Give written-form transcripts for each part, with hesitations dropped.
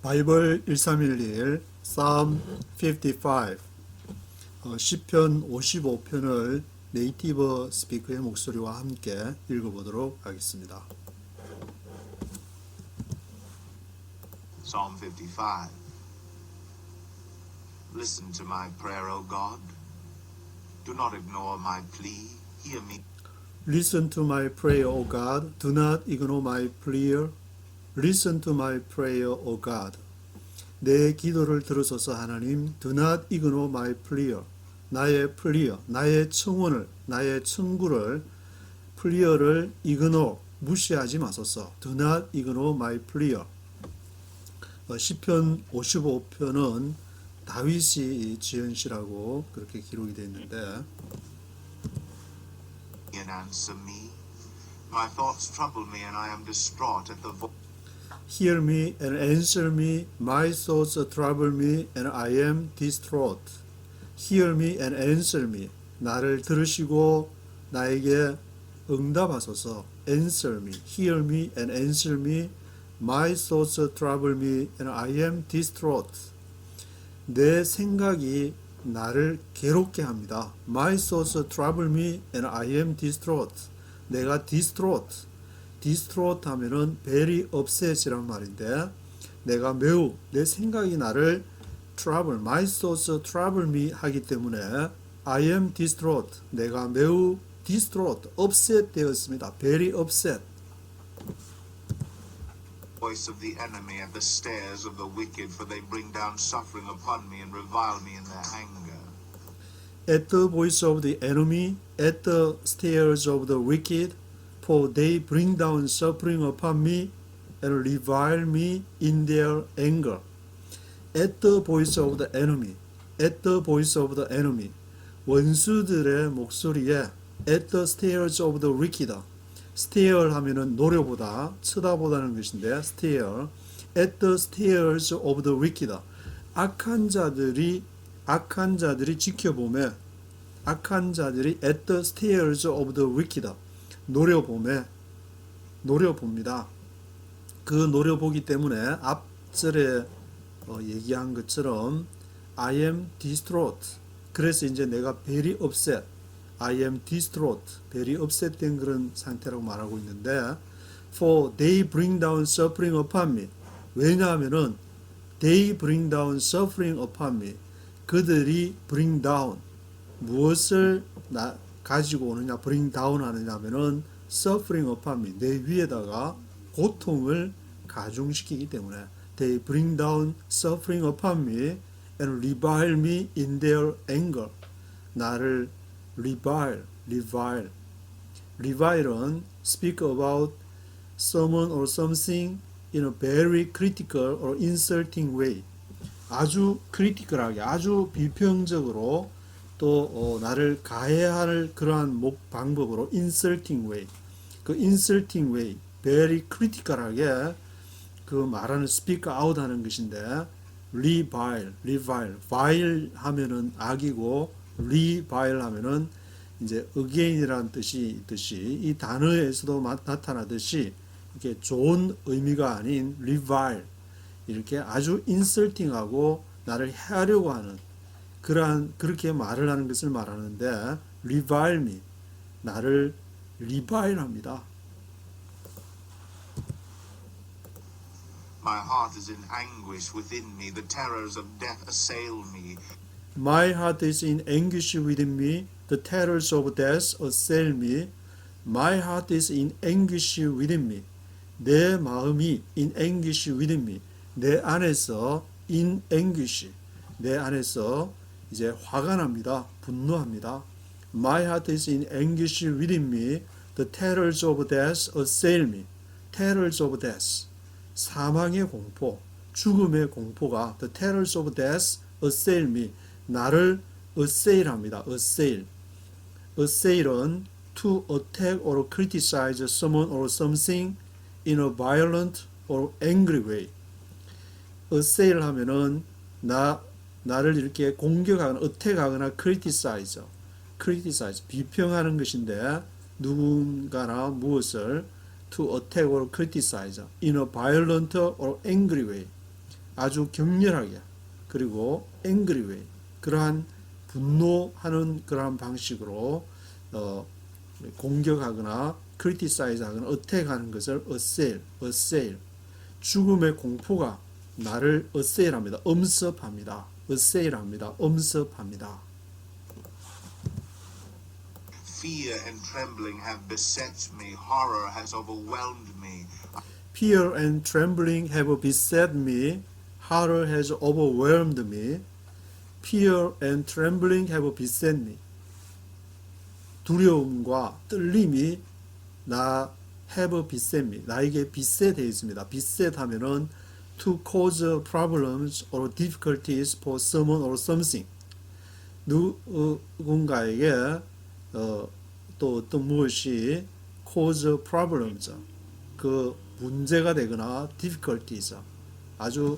바이블 1311 Psalm 55 시편 55편을 네이티브 스피커의 목소리와 함께 읽어보도록 하겠습니다. Psalm 55. Listen to my prayer, O God. Do not ignore my plea. Hear me. Listen to my prayer, O God. Do not ignore my prayer. Listen to my prayer, O God. 내 기도를 들으소서 하나님. Do not ignore my prayer. 나의 prayer, 나의 청원을, 나의 청구를, prayer를 ignore, 무시하지 마소서. Do not ignore my prayer. 시편 55편은 다윗이 지은 시라고 그렇게 기록이 되어 있는데, And answer me. My thoughts trouble me, and I am distraught at the voice. Hear me and answer me. My thoughts trouble me, and I am distraught. Hear me and answer me. 나를 들으시고 나에게 응답하소서. Answer me. Hear me and answer me. My thoughts trouble me, and I am distraught. 내 생각이 나를 괴롭게 합니다. My thoughts trouble me, and I am distraught. 내가 distraught. distraught 하면은 very upset이란 말인데, 내가 매우 내 생각이 나를 trouble, my thoughts trouble me 하기 때문에 I am distraught. 내가 매우 distraught, upset 되었습니다. very upset. Voice of the enemy at the stairs of the wicked, for they bring down suffering upon me and revile me in their anger. At the voice of the enemy, at the stairs of the wicked, for they bring down suffering upon me and revile me in their anger. At the voice of the enemy, at the voice of the enemy. 원수들의 목소리에 at the stairs of the wicked. stair 하면은 노려보다, 쳐다보다는 것인데, stair. at the stairs of the wicked. 악한 자들이 지켜보매, 악한 자들이 at the stairs of the wicked. 노려봅니다. 그 노려보기 때문에 앞절에 얘기한 것처럼 I am distraught. 그래서 이제 내가 very upset. I am distraught. very upset 된 그런 상태라고 말하고 있는데, for they bring down suffering upon me. 왜냐하면은 they bring down suffering upon me. 그들이 bring down. 무엇을 가지고 오느냐, bring down 하느냐 하면은 suffering upon me. 내 위에다가 고통을 가중시키기 때문에 they bring down suffering upon me and revile me in their anger. 나를 revile은 speak about someone or something in a very critical or insulting way. 아주 critical하게, 아주 비평적으로 또 나를 가해할 그러한 방법으로 insulting way. 그 insulting way, very critical하게 그 말하는 speak out 하는 것인데, revile, vile 하면은 악이고 revile 하면은 이제 again이라는 뜻이 있듯이 이 단어에서도 나타나듯이 이렇게 좋은 의미가 아닌 revile, 이렇게 아주 insulting하고 나를 해하려고 하는 그렇게 말을 하는 것을 말하는데, revile me, 나를 revile 합니다. My heart is in anguish within me. The terrors of death assail me. My heart is in anguish within me. The terrors of death assail me. My heart is in anguish within me. 내 마음이 in anguish within me. 내 안에서 in anguish. 내 안에서 이제 화가 납니다. 분노합니다. My heart is in anguish within me. The terrors of death assail me. terrors of death. 사망의 공포, 죽음의 공포가 the terrors of death assail me. 나를 assail합니다. assail은 to attack or criticize someone or something in a violent or angry way. assail 하면은 나를 이렇게 공격하거나 attack하거나 criticize 비평하는 것인데, 누군가나 무엇을 to attack or criticize in a violent or angry way. 아주 격렬하게, 그리고 angry way, 그러한 분노하는 그러한 방식으로 공격하거나 criticize 하거나 attack하는 것을 assail. 죽음의 공포가 나를 assail합니다. 엄습합니다. assail합니다. 엄습합니다. Fear and trembling have beset me. Horror has overwhelmed me. Fear and trembling have beset me. Horror has overwhelmed me. Fear and trembling have beset me. 두려움과 떨림이 have beset me. 나에게 beset되어 있습니다. beset 하면은 to cause problems or difficulties for someone or something. 누군가에게 또 어떤 무엇이 cause problems, 그 문제가 되거나 difficulties, 아주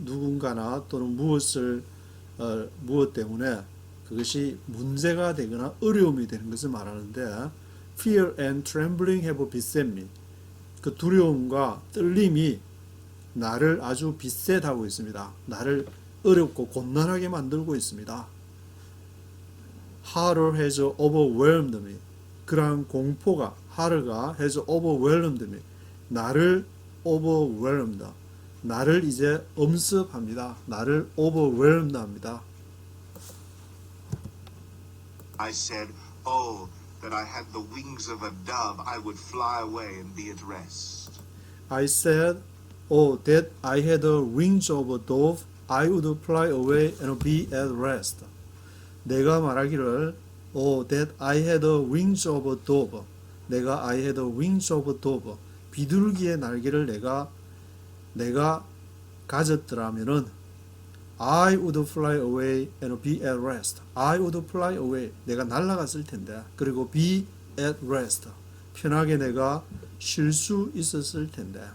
누군가나 또는 무엇 때문에 그것이 문제가 되거나 어려움이 되는 것을 말하는데, fear and trembling have beset me. 그 두려움과 떨림이 나를 아주 beset하고 있습니다. 나를 어렵고 곤란하게 만들고 있습니다. Horror has overwhelmed me. 그러한 공포가, horror가 has overwhelmed me. 나를 overwhelmed, 나를 이제 엄습합니다. 나를 overwhelmed 합니다. I said, oh, that I had the wings of a dove, I would fly away and be at rest. I said, oh, that I had the wings of a dove, I would fly away and be at rest. 내가 말하기를, oh, that I had the wings of a dove. 내가 I had the wings of a dove. 비둘기의 날개를 내가 가졌더라면은 I would fly away and be at rest. I would fly away. 내가 날아갔을 텐데. 그리고 be at rest. 편하게 내가 쉴 수 있었을 텐데.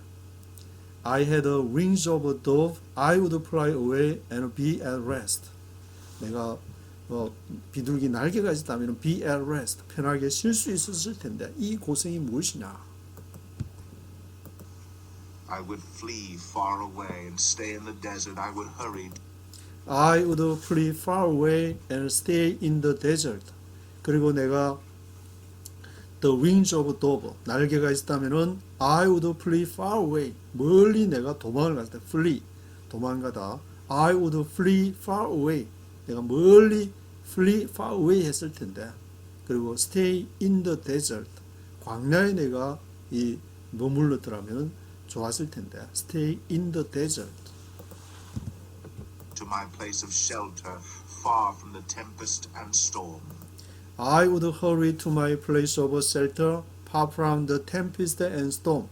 I had the wings of a dove. I would fly away and be at rest. 내가 비둘기 날개가 있었다면 be at rest. 편하게 쉴 수 있었을 텐데. 이 고생이 무엇이냐? I would flee far away and stay in the desert. I would hurry. I would flee far away and stay in the desert. 그리고 내가 the wings of a dove, 날개가 있다면은 I would flee far away, 멀리 내가 도망을 갔을 때 flee, 도망가다. I would flee far away, 내가 멀리 flee far away 했을 텐데. 그리고 stay in the desert, 광야에 내가 머물렀더라면 좋았을 텐데. Stay in the desert. To my place of shelter, far from the tempest and storm. I would hurry to my place of shelter, far from the tempest and storm.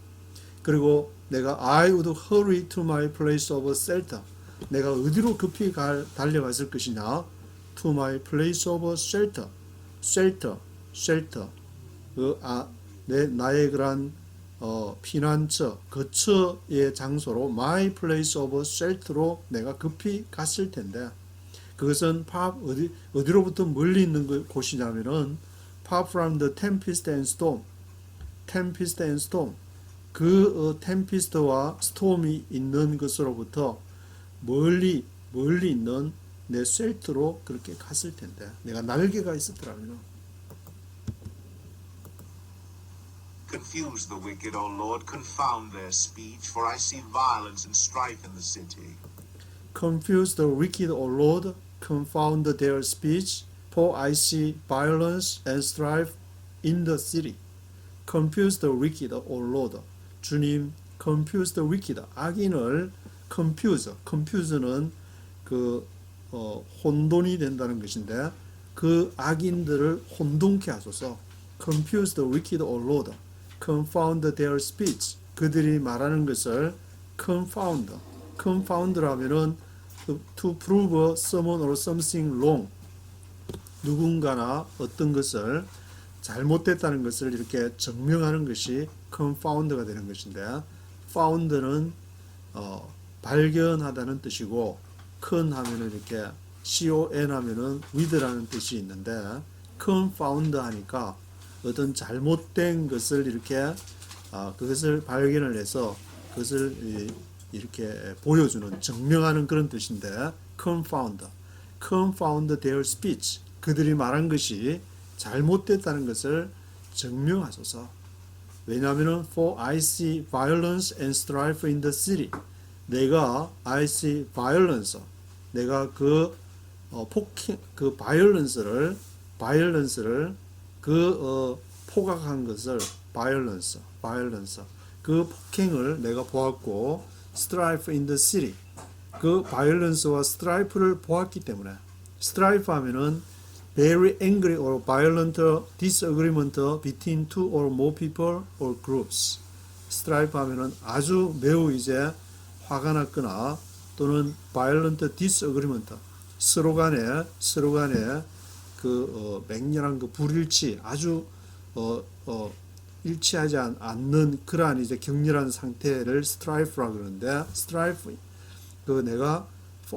그리고 내가 I would hurry to my place of shelter. 내가 어디로 급히 달려갔을 것이냐? To my place of shelter. shelter. 나의 그런 피난처, 거처의 장소로 my place of shelter로 내가 급히 갔을 텐데, 그것은 어디로부터 멀리 있는 곳이냐면은 far from the tempest and storm. 그 tempest와 storm이 있는 것으로부터 멀리 있는 내 shelter로 그렇게 갔을 텐데, 내가 날개가 있었더라면. Confuse the wicked, O Lord, confound their speech, for I see violence and strife in the city. Confuse the wicked, O Lord, confound their speech, for I see violence and strife in the city. Confuse the wicked, O Lord. 주님, confuse the wicked. 악인을 confuse는 혼돈이 된다는 것인데, 그 악인들을 혼돈케 하소서. Confuse the wicked, O Lord. Confound their speech. 그들이 말하는 것을 confound라면은 to prove someone or something wrong. 누군가나 어떤 것을 잘못됐다는 것을 이렇게 증명하는 것이 confound가 되는 것인데, found는 발견하다는 뜻이고, con 하면은 이렇게 con 하면은 with라는 뜻이 있는데, confound 하니까 어떤 잘못된 것을 이렇게 그것을 발견을 해서 그것을 이렇게 보여주는 증명하는 그런 뜻인데 confound their speech 그들이 말한 것이 잘못됐다는 것을 증명하소서. 왜냐하면 for I see violence and strife in the city. 내가 I see violence 내가 그 폭행 그 violence를 포각한 것을 violence 그 폭행을 내가 보았고 strife in the city 그 violence와 strife를 보았기 때문에 strife 하면은 very angry or violent disagreement between two or more people or groups. strife 하면은 아주 매우 이제 화가 났거나 또는 violent disagreement 서로 간에 그 맹렬한 그 불일치 아주 일치하지 않는 그러한 이제 격렬한 상태를 strife라고 그러는데 strife 그 내가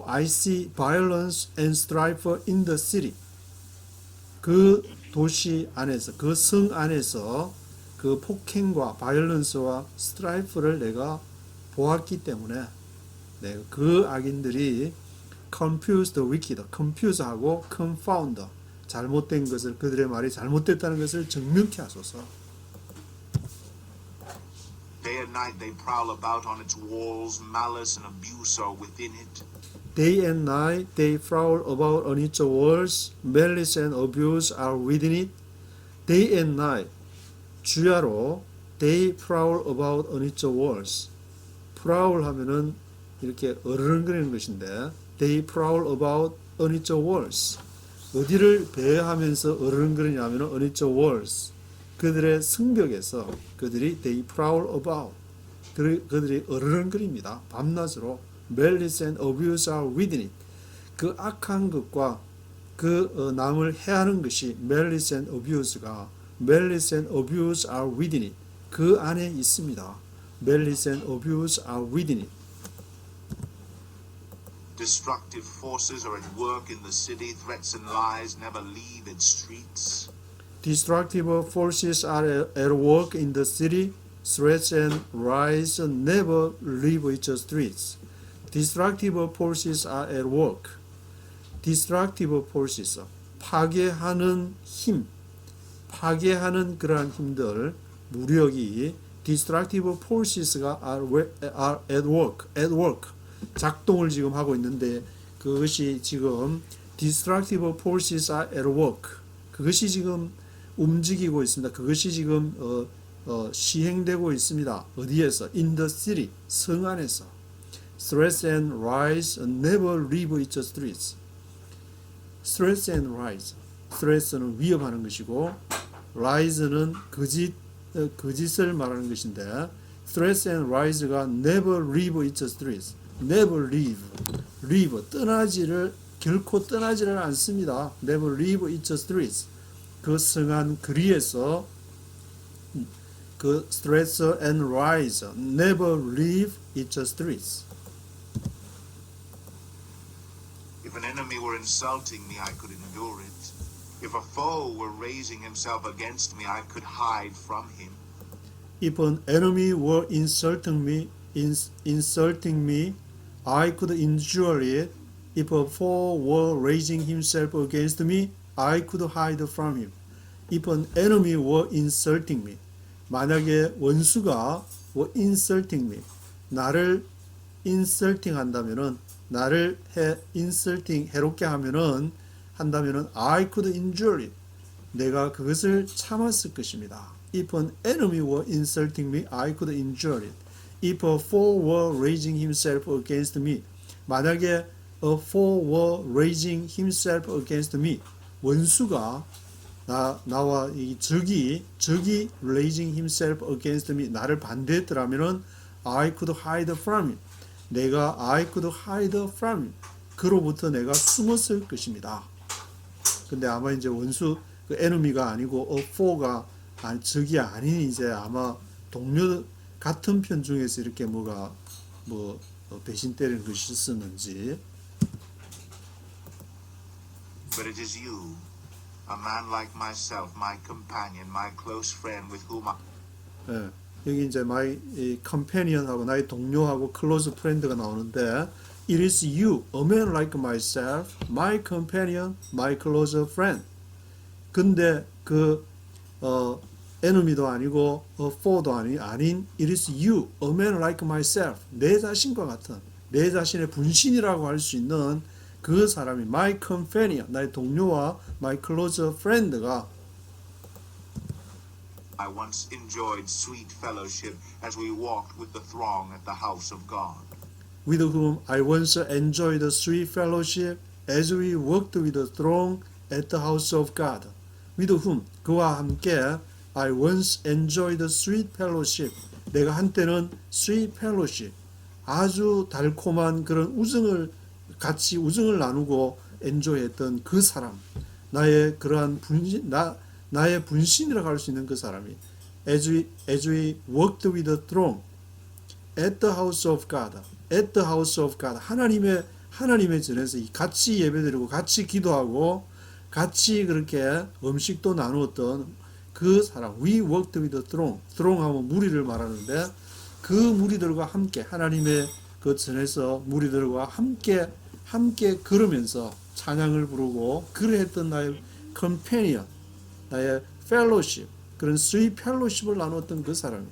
I see violence and strife in the city 그 도시 안에서 그 성 안에서 그 폭행과 violence와 strife를 내가 보았기 때문에 내가 그 악인들이 confuse the wicked, confuse하고 confound 잘못된 것을 그들의 말이 잘못됐다는 것을 증명케 하소서. Day and night they prowl about on its walls, malice and abuse are within it. Day and night they prowl about on its walls, malice and abuse are within it. Day and night 주야로 they prowl about on its walls. prowl 하면은 이렇게 어르렁거리는 것인데 they prowl about on its walls. 어디를 배회하면서 어르렁거리냐면 on its walls. 그들의 성벽에서 그들이 they prowl about. 그들이 어르렁거립니다. 밤낮으로 malice and abuse are within it. 그 악한 것과 그 남을 해하는 것이 malice and abuse가 malice and abuse are within it. 그 안에 있습니다. malice and abuse are within it. Destructive forces are at work in the city. Threats and lies never leave its streets. Destructive forces are at work in the city. Threats and lies never leave its streets. Destructive forces are at work. Destructive forces, 파괴하는 힘, 파괴하는 그러한 힘들, 무력이 destructive forces가 are at work. 작동을 지금 하고 있는데 그것이 지금 destructive forces are at work. 그것이 지금 움직이고 있습니다. 그것이 지금 시행되고 있습니다. 어디에서? In the city, 성 안에서. Threats and lies never leave its streets. Threats and lies. Threats는 위협하는 것이고 lies는 거짓을 말하는 것인데 threats and lies가 never leave its streets. Never leave. 결코 떠나지를 않습니다. Never leave its streets. 그 성안 거리에서 그 threats and lies never leave its streets. If an enemy were insulting me, I could endure it. If a foe were raising himself against me, I could hide from him. If an enemy were insulting me, I could endure it. If a foe were raising himself against me, I could hide from him. If an enemy were insulting me, 만약에 원수가 were insulting me, 나를 insulting 한다면은 나를 insulting 해롭게 한다면은 I could endure it. 내가 그것을 참았을 것입니다. If an enemy were insulting me, I could endure it. If a foe were raising himself against me, 만약에 a foe were raising himself against me, 원수가 나와 이 적이 raising himself against me, 나를 반대했더라면은 I could hide from him. 내가 I could hide from him. 그로부터 내가 숨었을 것입니다. 근데 아마 이제 원수 그 enemy가 아니고 a foe가 적이 아닌 이제 아마 동료 같은 편 중에서 이렇게 배신 때리는 것이 있었는지. But it is you, a man like myself, my companion, my close friend with whom I... 예, 여기 이제 my companion하고 나의 동료하고 close friend가 나오는데 it is you, a man like myself, my companion, my close friend. 근데 그 enemy도 아니고 foe도 아닌 it is you, a man like myself. 내 자신과 같은 내 자신의 분신이라고 할 수 있는 그 사람이 my companion, 나의 동료와 my close friend가 I once enjoyed sweet fellowship as we walked with the throng at the house of God. with whom I once enjoyed a sweet fellowship as we walked with the throng at the house of God. with whom, 그와 함께 I once enjoyed a sweet fellowship. 내가 한때는 sweet fellowship, 아주 달콤한 그런 같이 우정을 나누고 enjoy했던 그 사람, 나의 그러한 나의 분신이라고 할 수 있는 그 사람이 as we walked with the throng at the house of God, at the house of God, 하나님의 전에서 같이 예배드리고 같이 기도하고 같이 그렇게 음식도 나누었던 그 사람, we walked with the throng, throng 하면 무리를 말하는데 그 무리들과 함께 하나님의 그 전에서 무리들과 함께 걸으면서 찬양을 부르고 그러했던 나의 companion, 나의 fellowship, 그런 sweet fellowship을 나눴던 그 사람이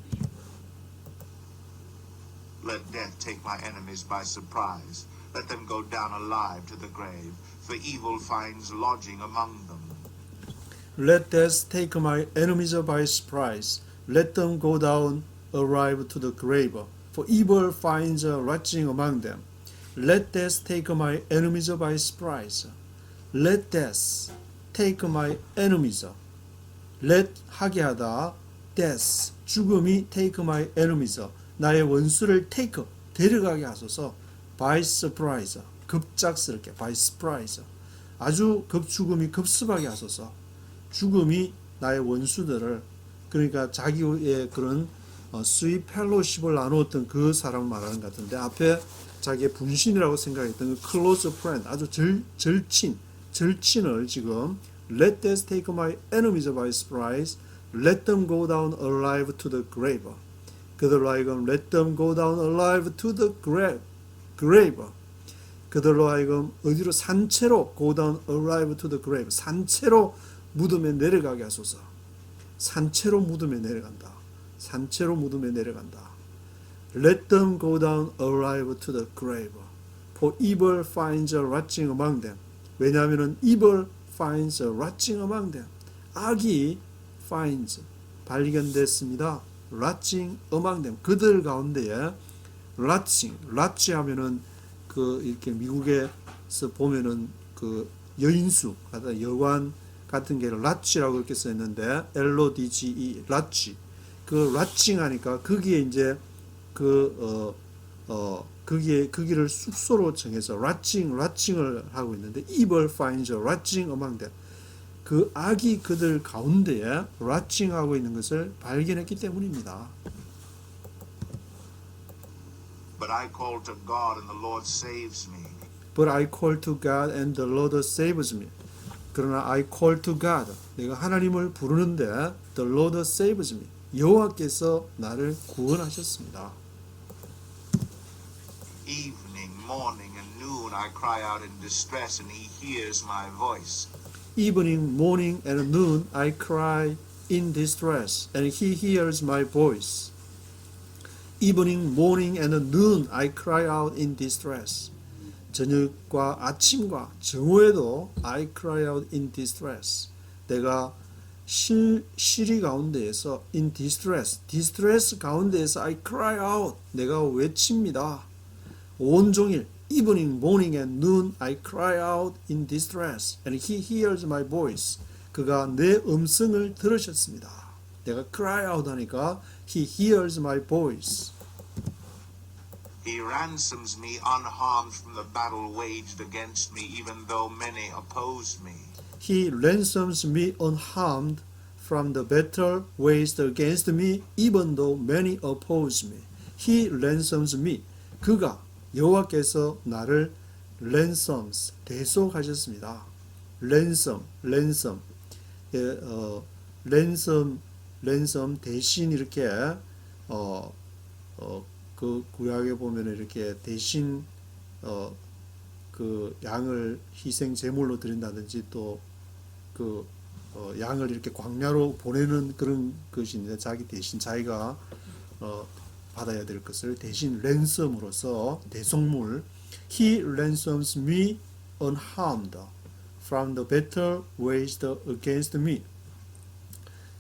Let death take my enemies by surprise. Let them go down alive to the grave, for evil finds lodging among them. Let death take my enemies by surprise. Let them go down, arrive to the grave, for evil finds lodging among them. Let death take my enemies by surprise. Let death take my enemies. Let 하게 하다, death 죽음이 take my enemies. 나의 원수를 take 데려가게 하소서. by surprise 급작스럽게 by surprise 아주 죽음이 급습하게 하소서. 죽음이 나의 원수들을 그러니까 자기의 그런 sweet fellowship을 나누었던 그 사람을 말하는 것 같은데 앞에 자기의 분신이라고 생각했던 그 close friend 아주 절친을 지금 let death take my enemies by surprise. Let them go down alive to the grave. 그들로 하여금 let them go down alive to the grave. 그들로 하여금 어디로 산채로 go down alive to the grave. 산채로 무덤에 내려가게 하소서. 산채로 무덤에 내려간다. 산채로 무덤에 내려간다. Let them go down alive to the grave. For evil finds a lodging among them. 왜냐하면 evil finds a lodging among them. 악이 finds 발견됐습니다. lodging among them. 그들 가운데에 lodge 하면은 그 이렇게 미국에서 보면은 그 여인수 여관 같은 게 lodge라고 그렇게 써 있는데 LODGE lodge 그 lodging 하니까 거기에 이제 거기를 숙소로 정해서 lodging을 하고 있는데 evil finds lodging among them. 그 악이 그들 가운데에 lodging하고 있는 것을 발견했기 때문입니다. But I call to God and the Lord saves me. But I call to God and the Lord saves me. 그러나 I call to God. 내가 하나님을 부르는데 the Lord saves me. 여호와께서 나를 구원하셨습니다. Evening, morning, and noon I cry out in distress, and He hears my voice. Evening, morning, and noon I cry in distress, and He hears my voice. Evening, morning, and noon I cry out in distress. 저녁과 아침과 정오에도 I cry out in distress. 내가 시리 가운데에서 in distress 가운데에서 I cry out. 내가 외칩니다. 온종일 evening, morning, and noon I cry out in distress, and He hears my voice. 그가 내 음성을 들으셨습니다. 내가 cry out 하니까 He hears my voice. He ransoms me unharmed from the battle waged against me, even though many oppose me. He ransoms me unharmed from the battle waged against me, even though many oppose me. He ransoms me. 그가 여호와께서 나를 ransoms 대속하셨습니다. ransom 대신 이렇게 그 구약에 보면 이렇게 대신 그 양을 희생 제물로 드린다든지 또 그 양을 이렇게 광야로 보내는 그런 것이 있는데 자기 대신 자기가 받아야 될 것을 대신 랜섬으로서 대속물 He ransoms me unharmed from the battle waged against me.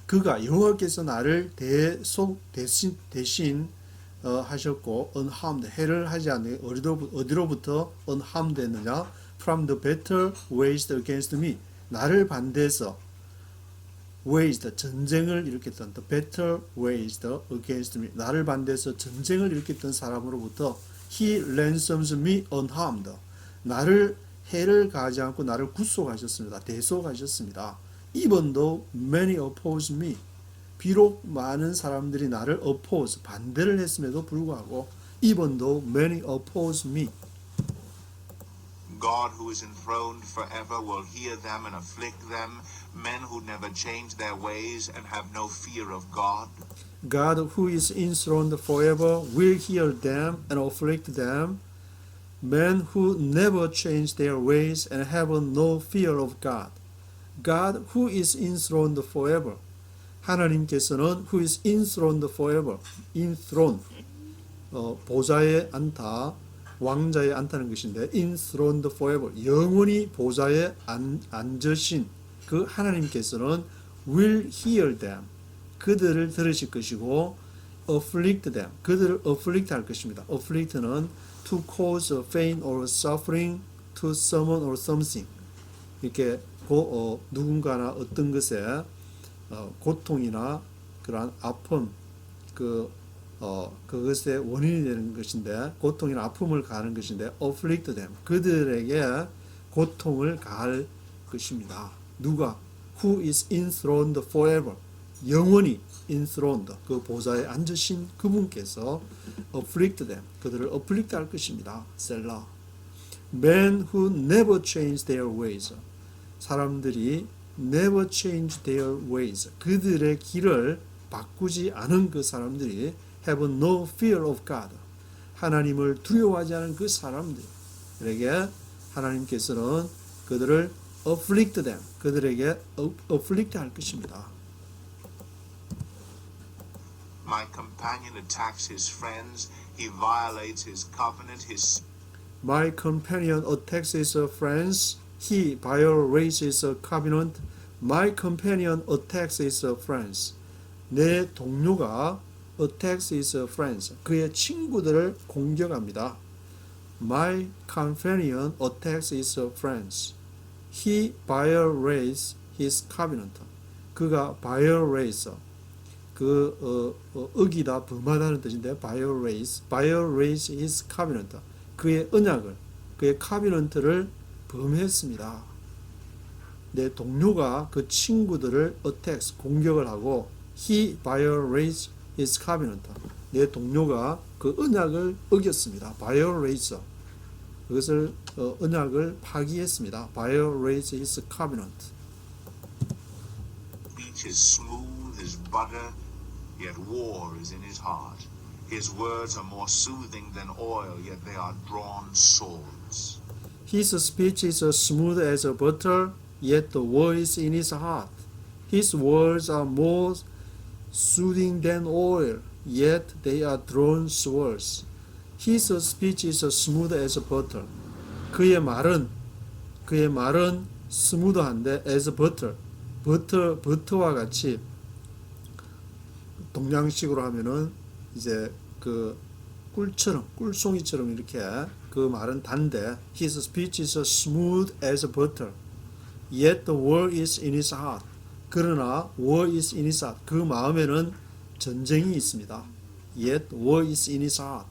그가 여호와께서 나를 대신 하셨고 unharmed 해를 하지 않는 어디로부터 unharmed 했느냐? From the battle waged against me. 나를 반대해서 waged 전쟁을 일으켰던 the battle waged against me. 나를 반대해서 전쟁을 일으켰던 사람으로부터 he ransoms me unharmed. 나를 해를 가하지 않고 나를 구속하셨습니다. 대속하셨습니다. Even though many oppose me. 비록 많은 사람들이 나를 oppose, 반대를 했음에도 불구하고 even though many oppose me. God who is enthroned forever will hear them and afflict them, men who never change their ways and have no fear of God. God who is enthroned forever will hear them and afflict them, men who never change their ways and have no fear of God. God who is enthroned forever. 하나님께서는 who is enthroned forever. enthroned 보좌에 앉다, 왕자에 앉다는 것인데 enthroned forever 영원히 보좌에 앉으신 그 하나님께서는 will hear them 그들을 들으실 것이고 afflict them 그들을 afflict 할 것입니다. afflict는 to cause pain or suffering to someone or something 이렇게 누군가나 어떤 것에 고통이나 그러한 아픔 그것의 원인이 되는 것인데 고통이나 아픔을 가하는 것인데 afflict them 그들에게 고통을 가할 것입니다. 누가? Who is enthroned forever 영원히 enthroned 그 보좌에 앉으신 그분께서 afflict them 그들을 afflict 할 것입니다. 셀라 Men who never change their ways 사람들이 never change their ways 그들의 길을 바꾸지 않은 그 사람들이 have no fear of God 하나님을 두려워하지 않은 그 사람들에게 하나님께서는 그들을 afflict them 그들에게 afflict 할 것입니다. My companion attacks his friends, he violates his covenant, My companion attacks his friends, he violates his covenant. My companion attacks his friends. 내 동료가 attacks his friends. 그의 친구들을 공격합니다. My companion attacks his friends. He violates his covenant. 그가 violates 어기다 범하다는 뜻인데 violates his covenant. 그의 언약을 그의 covenant를 범했습니다. 내 동료가 그 친구들을 attacks 공격을 하고 he violates his covenant. 내 동료가 그 언약을 어겼습니다. violates 그것을 언약을 파기했습니다. violates his covenant. speech is smooth as butter, yet war is in his heart. His words are more soothing than oil, yet they are drawn swords. His speech is smooth as butter, yet the war is in his heart. His words are more soothing than oil, yet they are drawn swords. His speech is smooth as butter. 그의 말은 스무드한데 as butter. 버터와 같이 동양식으로 하면은 이제 그 꿀송이처럼 이렇게 그 말은 단데 his speech is smooth as butter. Yet the war is in his heart. 그러나 war is in his heart. 그 마음에는 전쟁이 있습니다. Yet war is in his heart.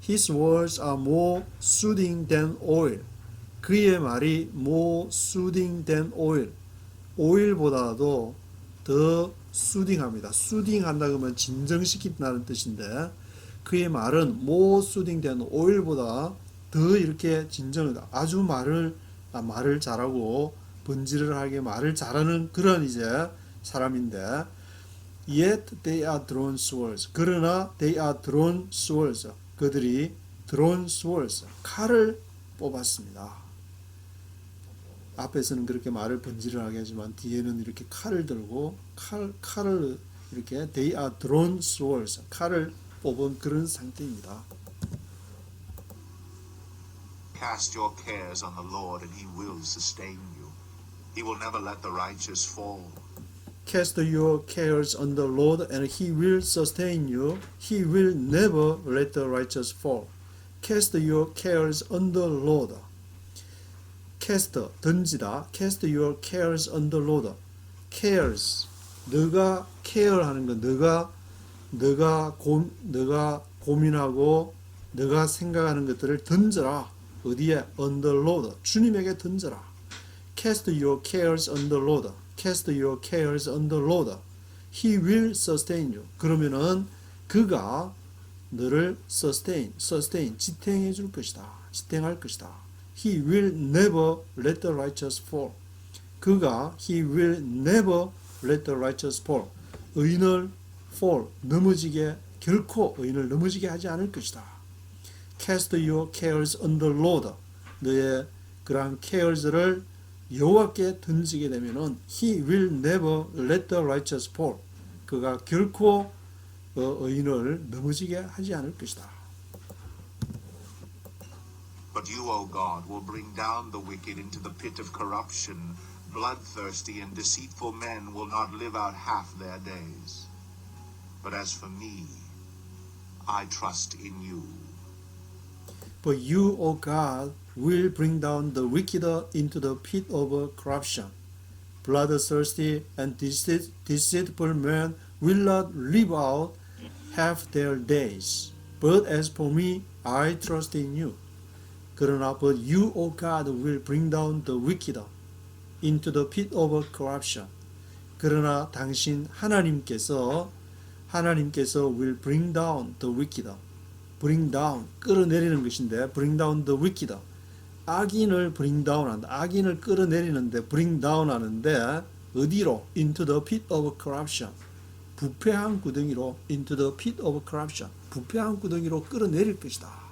His words are more soothing than oil. 그의 말이 more soothing than oil. 오일보다도 더 수딩합니다. 수딩한다 그러면 진정시킨다는 뜻인데 그의 말은 more soothing than oil보다 더 이렇게 진정하다. 아주 말을 잘하고 번지르르하게 말을 잘하는 그런 이제 사람인데 Yet they are drawn swords. 그러나 they are drawn swords. 그들이 drawn swords. 칼을 뽑았습니다. 앞에서는 그렇게 말을 번지르하게 하지만 뒤에는 이렇게 칼을 들고 칼을 이렇게 they are drawn swords. 칼을 뽑은 그런 상태입니다. Cast your cares on the Lord, and He will sustain you. He will never let the righteous fall. Cast your cares on the Lord, and He will sustain you. He will never let the righteous fall. Cast your cares on the Lord. Cast, 던지다. Cast your cares on the Lord. Cares, 너가 care하는 건 너가 고민하고 너가 생각하는 것들을 던져라. 어디에? On the Lord. 주님에게 던져라. Cast your cares on the Lord. Cast your cares on the Lord. He will sustain you. 그러면은 그가 너를 sustain, 지탱해 줄 것이다. 지탱할 것이다. He will never let the righteous fall. 그가 He will never let the righteous fall. 의인을 fall, 넘어지게 결코 의인을 넘어지게 하지 않을 것이다. Cast your cares on the Lord. 너의 그러한 cares를 여호와께 던지게 되면은 He will never let the righteous fall. 그가 결코 의인을 넘어지게 하지 않을 것이다. But you, O God, will bring down the wicked into the pit of corruption. Bloodthirsty and deceitful men will not live out half their days. But as for me, I trust in you. But you, O God, will bring down the wicked into the pit of corruption. Bloodthirsty and deceitful men will not live out half their days. But as for me, I trust in you. 그러나 but you, O God, will bring down the wicked into the pit of corruption. 그러나 당신 하나님께서 will bring down the wicked. bring down, 끌어내리는 것인데 bring down the wicked. 악인을 bring down 한다. 악인을 끌어내리는데 bring down 하는데 어디로? into the pit of corruption. 부패한 구덩이로 into the pit of corruption. 부패한 구덩이로 끌어내릴 것이다.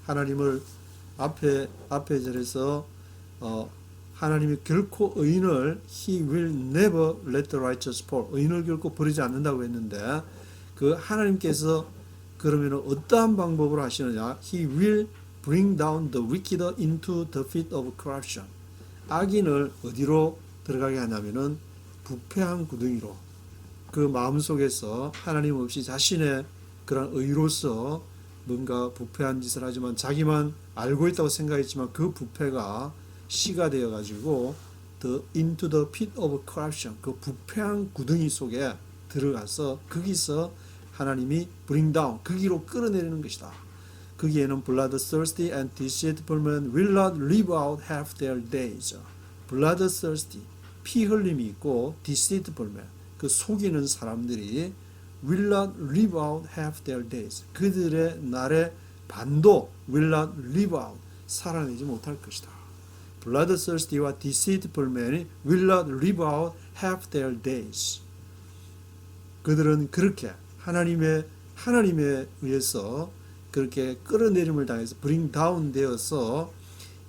하나님을 앞에 절에서 하나님이 결코 의인을 He will never let the righteous fall. 의인을 결코 버리지 않는다고 했는데 그 하나님께서 그러면 어떠한 방법으로 하시느냐? He will bring down the wicked into the pit of corruption. 악인을 어디로 들어가게 하냐면은 부패한 구덩이로. 그 마음속에서 하나님 없이 자신의 그런 의로서 뭔가 부패한 짓을 하지만 자기만 알고 있다고 생각했지만 그 부패가 씨가 되어가지고 into the pit of corruption, 그 부패한 구덩이 속에 들어가서 거기서 하나님이 bring down, 거기로 끌어내리는 것이다. 거기에는 bloodthirsty and deceitful men will not live out half their days. bloodthirsty, 피 흘림이 있고 deceitful men, 그 속이는 사람들이 will not live out half their days. 그들의 날의 반도 will not live out, 살아내지 못할 것이다. bloodthirsty와 deceitful men이 will not live out half their days. 그들은 그렇게 하나님에 의해서 그렇게 끌어내림을 당해서 bring down 되어서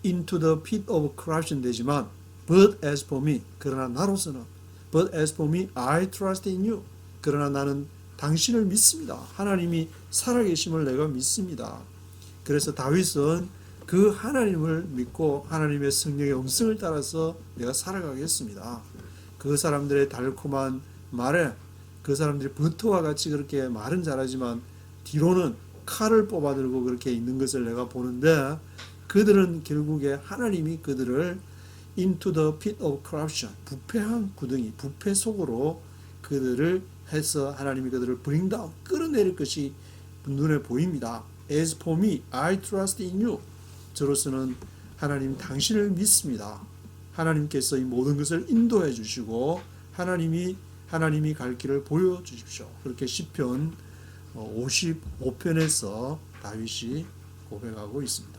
into the pit of corruption 되지만 but as for me, 그러나 나로서는 but as for me, I trust in you. 그러나 나는 당신을 믿습니다. 하나님이 살아계심을 내가 믿습니다. 그래서 다윗은 그 하나님을 믿고 하나님의 성령의 음성을 따라서 내가 살아가겠습니다. 그 사람들의 달콤한 말에 그 사람들이 버터와 같이 그렇게 말은 잘하지만 뒤로는 칼을 뽑아들고 그렇게 있는 것을 내가 보는데 그들은 결국에 하나님이 그들을 into the pit of corruption, 부패한 구덩이, 부패 속으로 그들을 해서 하나님이 그들을 bring down, 끌어내릴 것이 눈에 보입니다. As for me, I trust in you. 저로서는 하나님 당신을 믿습니다. 하나님께서 이 모든 것을 인도해 주시고 하나님이 갈 길을 보여주십시오. 그렇게 시편 55편에서 다윗이 고백하고 있습니다.